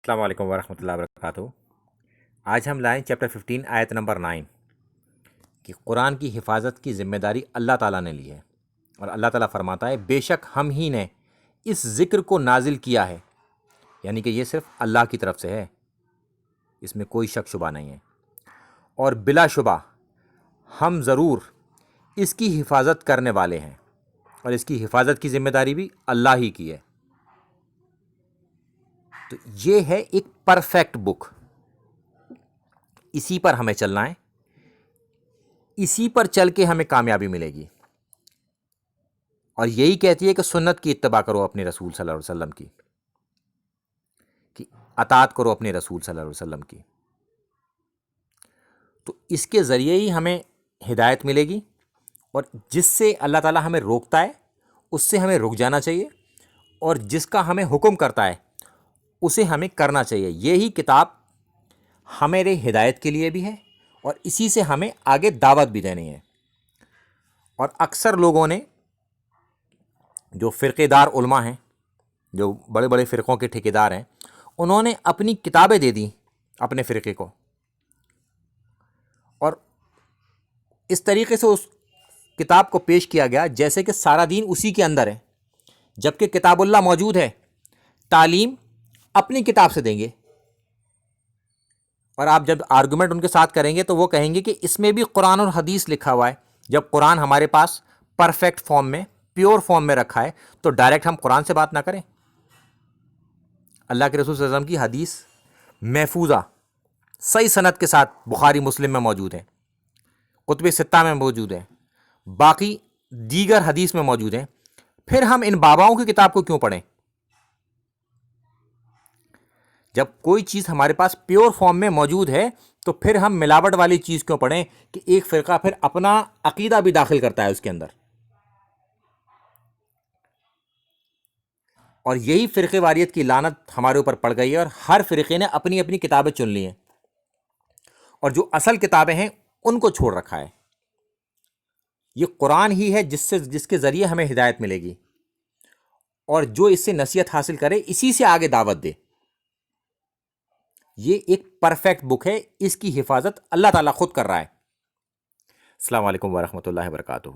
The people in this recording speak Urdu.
السلام علیکم ورحمۃ اللہ وبرکاتہ۔ آج ہم لائیں چیپٹر 15 آیت نمبر 9 کہ قرآن کی حفاظت کی ذمہ داری اللہ تعالیٰ نے لی ہے، اور اللہ تعالیٰ فرماتا ہے بے شک ہم ہی نے اس ذکر کو نازل کیا ہے، یعنی کہ یہ صرف اللہ کی طرف سے ہے، اس میں کوئی شک شبہ نہیں ہے، اور بلا شبہ ہم ضرور اس کی حفاظت کرنے والے ہیں، اور اس کی حفاظت کی ذمہ داری بھی اللہ ہی کی ہے۔ تو یہ ہے ایک پرفیکٹ بک، اسی پر ہمیں چلنا ہے، اسی پر چل کے ہمیں کامیابی ملے گی، اور یہی کہتی ہے کہ سنت کی اتباع کرو اپنے رسول صلی اللہ علیہ وسلم کی، کہ اطاعت کرو اپنے رسول صلی اللہ علیہ وسلم کی۔ تو اس کے ذریعے ہی ہمیں ہدایت ملے گی، اور جس سے اللہ تعالیٰ ہمیں روکتا ہے اس سے ہمیں رک جانا چاہیے، اور جس کا ہمیں حکم کرتا ہے اسے ہمیں کرنا چاہیے۔ یہی کتاب ہمارے ہدایت کے لیے بھی ہے، اور اسی سے ہمیں آگے دعوت بھی دینی ہے۔ اور اکثر لوگوں نے، جو فرقے دار علماء ہیں، جو بڑے بڑے فرقوں کے ٹھیکیدار ہیں، انہوں نے اپنی کتابیں دے دیں اپنے فرقے کو، اور اس طریقے سے اس کتاب کو پیش کیا گیا جیسے کہ سارا دین اسی کے اندر ہے، جبکہ کتاب اللہ موجود ہے۔ تعلیم اپنی کتاب سے دیں گے، اور آپ جب آرگومنٹ ان کے ساتھ کریں گے تو وہ کہیں گے کہ اس میں بھی قرآن اور حدیث لکھا ہوا ہے۔ جب قرآن ہمارے پاس پرفیکٹ فارم میں، پیور فارم میں رکھا ہے، تو ڈائریکٹ ہم قرآن سے بات نہ کریں؟ اللہ کے رسول صلی اللہ علیہ وسلم کی حدیث محفوظہ صحیح سند کے ساتھ بخاری مسلم میں موجود ہے، کتب ستہ میں موجود ہے، باقی دیگر حدیث میں موجود ہیں، پھر ہم ان باباؤں کی کتاب کو کیوں پڑھیں؟ جب کوئی چیز ہمارے پاس پیور فارم میں موجود ہے تو پھر ہم ملاوٹ والی چیز کیوں پڑھیں کہ ایک فرقہ پھر اپنا عقیدہ بھی داخل کرتا ہے اس کے اندر؟ اور یہی فرقے واریت کی لعنت ہمارے اوپر پڑ گئی ہے، اور ہر فرقے نے اپنی اپنی کتابیں چن لی ہیں، اور جو اصل کتابیں ہیں ان کو چھوڑ رکھا ہے۔ یہ قرآن ہی ہے جس کے ذریعے ہمیں ہدایت ملے گی، اور جو اس سے نصیحت حاصل کرے اسی سے آگے دعوت دے۔ یہ ایک پرفیکٹ بک ہے، اس کی حفاظت اللہ تعالیٰ خود کر رہا ہے۔ السلام علیکم ورحمۃ اللہ وبرکاتہ۔